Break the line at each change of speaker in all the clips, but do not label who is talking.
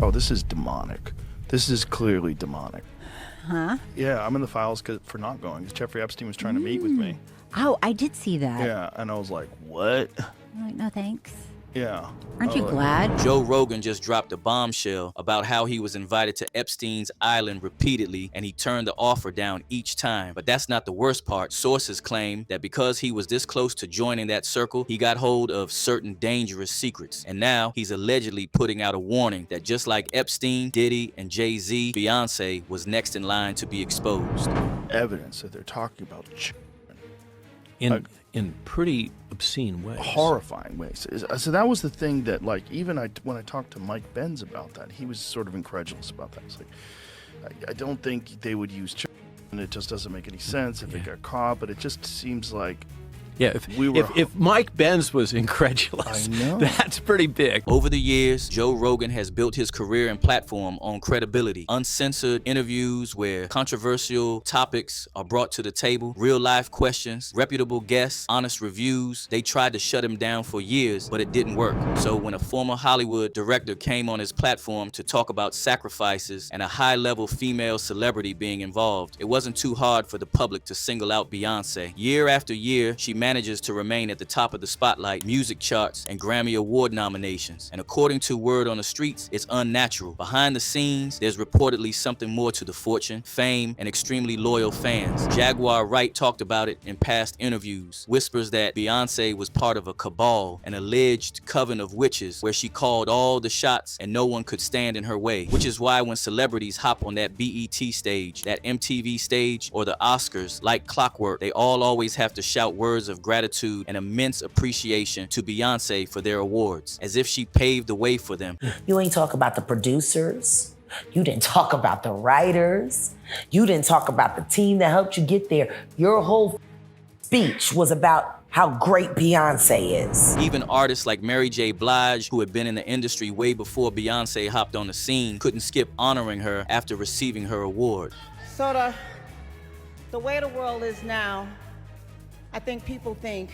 Oh, this is demonic. This is clearly demonic.
Huh?
Yeah, I'm in the files for not going. Jeffrey Epstein was trying to meet with me.
Oh, I did see that.
Yeah, and I was like, what?
I'm like, no thanks.
Yeah.
Aren't you glad?
Joe Rogan just dropped a bombshell about how he was invited to Epstein's island repeatedly and he turned the offer down each time. But that's not the worst part. Sources claim that because he was this close to joining that circle, he got hold of certain dangerous secrets. And now he's allegedly putting out a warning that just like Epstein, Diddy, and Jay Z, Beyonce was next in line to be exposed.
Evidence that they're talking about
in pretty obscene ways.
Horrifying ways. So that was the thing that, like, even when I talked to Mike Benz about that, he was sort of incredulous about that. It's like, I don't think they would use and it just doesn't make any sense if they got caught, but it just seems like
Yeah, if Mike Benz was incredulous, that's pretty big.
Over the years, Joe Rogan has built his career and platform on credibility. Uncensored interviews where controversial topics are brought to the table, real-life questions, reputable guests, honest reviews. They tried to shut him down for years, but it didn't work. So when a former Hollywood director came on his platform to talk about sacrifices and a high-level female celebrity being involved, it wasn't too hard for the public to single out Beyonce. Year after year, she manages to remain at the top of the spotlight, music charts, and Grammy Award nominations. And according to word on the streets, it's unnatural. Behind the scenes, there's reportedly something more to the fortune, fame, and extremely loyal fans. Jaguar Wright talked about it in past interviews. Whispers that Beyonce was part of a cabal, an alleged coven of witches, where she called all the shots and no one could stand in her way. Which is why when celebrities hop on that BET stage, that MTV stage, or the Oscars, like clockwork, they all always have to shout words of gratitude and immense appreciation to Beyonce for their awards, as if she paved the way for them.
You ain't talk about the producers. You didn't talk about the writers. You didn't talk about the team that helped you get there. Your whole speech was about how great Beyonce is.
Even artists like Mary J. Blige, who had been in the industry way before Beyonce hopped on the scene, couldn't skip honoring her after receiving her award.
So the way the world is now, I think people think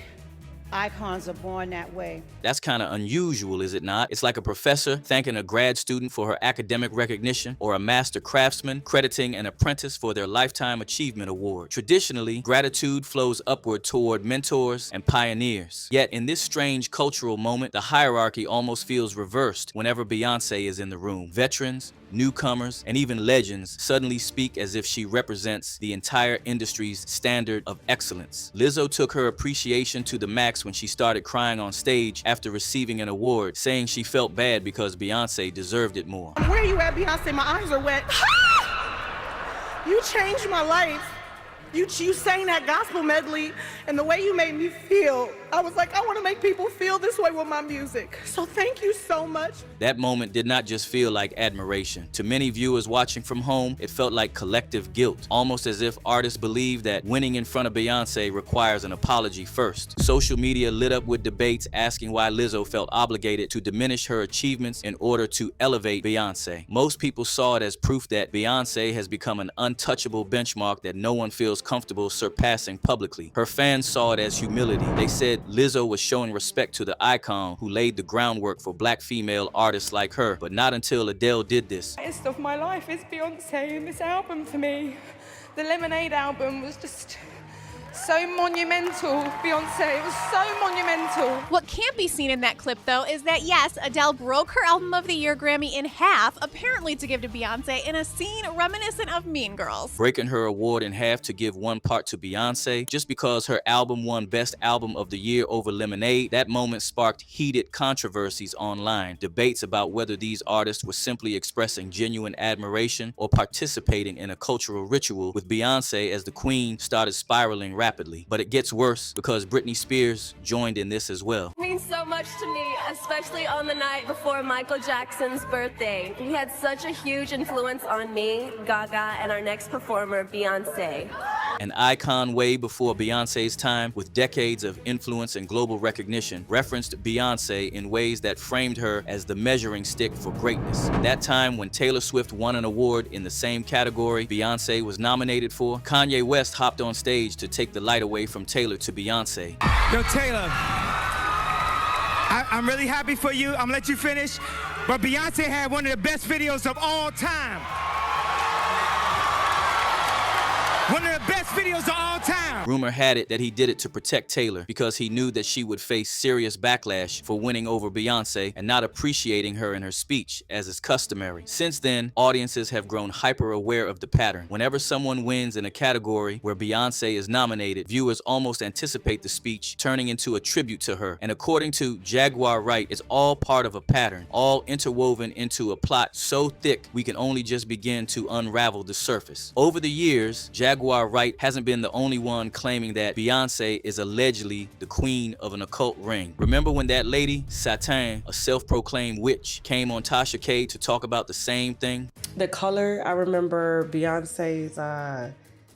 icons are born that way.
That's kind of unusual, is it not? It's like a professor thanking a grad student for her academic recognition, or a master craftsman crediting an apprentice for their Lifetime Achievement Award. Traditionally, gratitude flows upward toward mentors and pioneers. Yet in this strange cultural moment, the hierarchy almost feels reversed whenever Beyonce is in the room. Veterans, newcomers, and even legends suddenly speak as if she represents the entire industry's standard of excellence. Lizzo took her appreciation to the max when she started crying on stage after receiving an award, saying she felt bad because Beyonce deserved it more.
Where you at, Beyonce? My eyes are wet. You changed my life. You sang that gospel medley, and the way you made me feel, I was like, I want to make people feel this way with my music. So thank you so much.
That moment did not just feel like admiration. To many viewers watching from home, it felt like collective guilt, almost as if artists believe that winning in front of Beyonce requires an apology first. Social media lit up with debates asking why Lizzo felt obligated to diminish her achievements in order to elevate Beyonce. Most people saw it as proof that Beyonce has become an untouchable benchmark that no one feels comfortable surpassing publicly. Her fans saw it as humility. They said Lizzo was showing respect to the icon who laid the groundwork for black female artists like her, but not until Adele did this.
The greatest of my life is Beyonce, and this album for me, the Lemonade album, was just so monumental. Beyonce, it was so monumental.
What can't be seen in that clip, though, is that yes, Adele broke her Album of the Year Grammy in half, apparently to give to Beyonce, in a scene reminiscent of Mean Girls.
Breaking her award in half to give one part to Beyonce just because her album won Best Album of the Year over Lemonade, that moment sparked heated controversies online. Debates about whether these artists were simply expressing genuine admiration or participating in a cultural ritual, with Beyonce as the queen started spiraling rapidly. But it gets worse because Britney Spears joined in this as well.
It means so much to me, especially on the night before Michael Jackson's birthday. He had such a huge influence on me, Gaga, and our next performer, Beyonce.
An icon way before Beyonce's time, with decades of influence and global recognition, referenced Beyonce in ways that framed her as the measuring stick for greatness. That time when Taylor Swift won an award in the same category Beyonce was nominated for, Kanye West hopped on stage to take the light away from Taylor to Beyonce.
Yo, Taylor, I'm really happy for you. I'm gonna let you finish. But Beyonce had one of the best videos of all time. One of the best videos of all time.
Rumor had it that he did it to protect Taylor because he knew that she would face serious backlash for winning over Beyonce and not appreciating her in her speech, as is customary. Since then, audiences have grown hyper aware of the pattern. Whenever someone wins in a category where Beyonce is nominated, viewers almost anticipate the speech turning into a tribute to her. And according to Jaguar Wright, it's all part of a pattern, all interwoven into a plot so thick we can only just begin to unravel the surface. Over the years, Jaguar Wright hasn't been the only one claiming that Beyonce is allegedly the queen of an occult ring. Remember when that lady, Satan, a self-proclaimed witch, came on Tasha K to talk about the same thing?
The color, I remember Beyonce's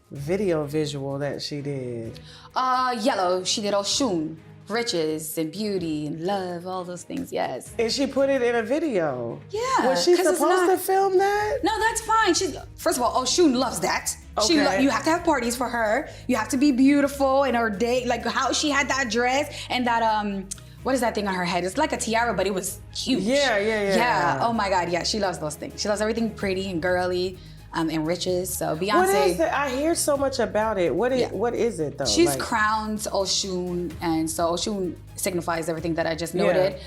video visual that she did.
Yellow, she did Oshun. Riches and beauty and love, all those things, yes.
And she put it in a video.
Yeah.
Was she supposed to film that?
No, that's fine. First of all, Oshun loves that.
Okay.
You have to have parties for her. You have to be beautiful in her day, like how she had that dress and that, what is that thing on her head? It's like a tiara, but it was huge.
Yeah.
Yeah, oh my God, yeah, she loves those things. She loves everything pretty and girly. And riches. So Beyonce.
What is it? I hear so much about it. What is it though?
She's crowned Oshun, and so Oshun signifies everything that I just noted.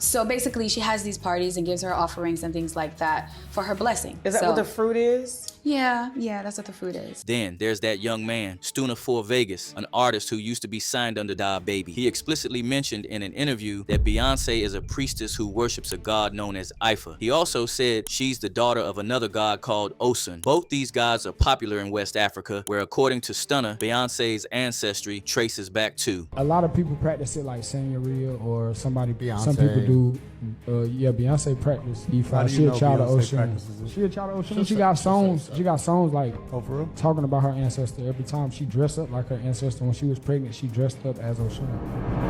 So basically, she has these parties and gives her offerings and things like that for her blessing.
Is that what the fruit is?
Yeah, that's what the fruit is.
Then there's that young man, Stuna 4 Vegas, an artist who used to be signed under Da Baby. He explicitly mentioned in an interview that Beyonce is a priestess who worships a god known as Ifa. He also said she's the daughter of another god called Osun. Both these gods are popular in West Africa, where according to Stunner, Beyonce's ancestry traces back to.
A lot of people practice it like Santeria or somebody.
Beyonce.
Some people do. Beyonce practice Ifa. She a child of Ocean. She a child of Ocean. She got songs. She got songs like talking about her ancestor. Every time she dressed up like her ancestor. When she was pregnant, she dressed up as Ocean.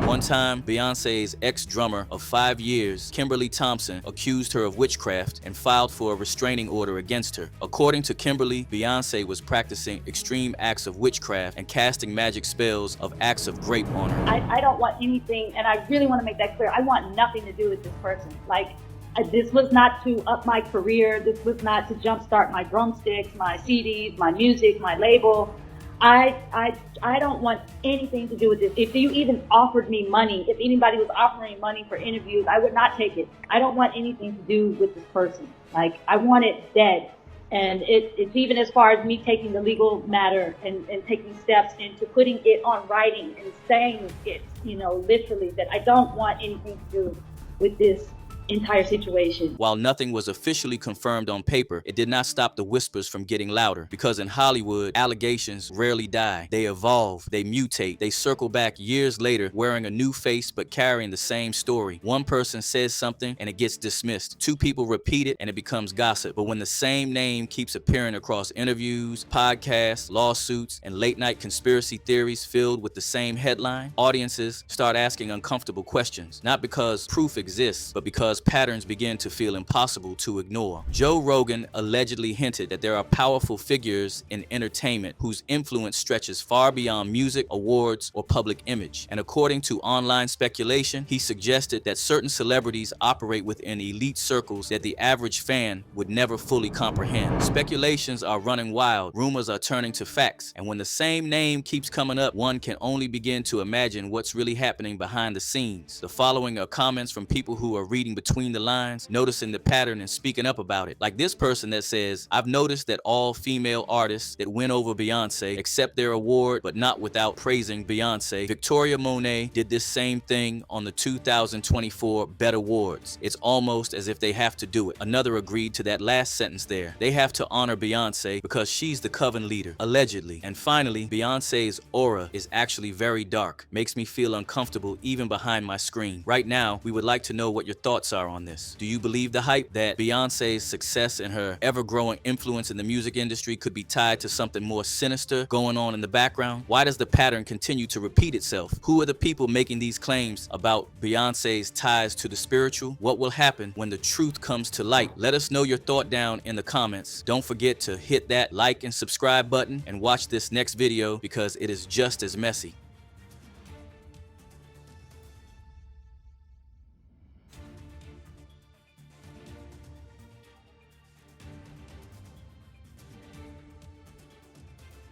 One time, Beyonce's ex-drummer of 5 years, Kimberly Thompson, accused her of witchcraft and filed for a restraining order against her. According to Kimberly, Beyonce was practicing extreme acts of witchcraft and casting magic spells of acts of grape on her.
I don't want anything, and I really want to make that clear. I want nothing to do with this person. Like, this was not to up my career. This was not to jumpstart my drumsticks, my CDs, my music, my label. I don't want anything to do with this. If you even offered me money, if anybody was offering money for interviews, I would not take it. I don't want anything to do with this person. Like, I want it dead. And it's even as far as me taking the legal matter and taking steps into putting it on writing and saying it, literally, that I don't want anything to do with this entire situation.
While nothing was officially confirmed on paper, it did not stop the whispers from getting louder, because in Hollywood, allegations rarely die. They evolve, they mutate, they circle back years later wearing a new face but carrying the same story. One person says something and it gets dismissed. Two people repeat it and it becomes gossip. But when the same name keeps appearing across interviews, podcasts, lawsuits, and late-night conspiracy theories filled with the same headline, audiences start asking uncomfortable questions, not because proof exists, but because patterns begin to feel impossible to ignore. Joe Rogan allegedly hinted that there are powerful figures in entertainment whose influence stretches far beyond music, awards, or public image. And according to online speculation, he suggested that certain celebrities operate within elite circles that the average fan would never fully comprehend. Speculations are running wild, rumors are turning to facts, and when the same name keeps coming up, one can only begin to imagine what's really happening behind the scenes. The following are comments from people who are reading between the lines, noticing the pattern and speaking up about it. Like this person that says, "I've noticed that all female artists that win over Beyonce accept their award, but not without praising Beyonce. Victoria Monet did this same thing on the 2024 BET Awards. It's almost as if they have to do it." Another agreed to that last sentence there. They have to honor Beyonce because she's the coven leader, allegedly. And finally, Beyonce's aura is actually very dark. Makes me feel uncomfortable even behind my screen. Right now, we would like to know what your thoughts are on this. Do you believe the hype that Beyonce's success and her ever-growing influence in the music industry could be tied to something more sinister going on in the background? Why does the pattern continue to repeat itself? Who are the people making these claims about Beyonce's ties to the spiritual? What will happen when the truth comes to light? Let us know your thought down in the comments. Don't forget to hit that like and subscribe button and watch this next video because it is just as messy.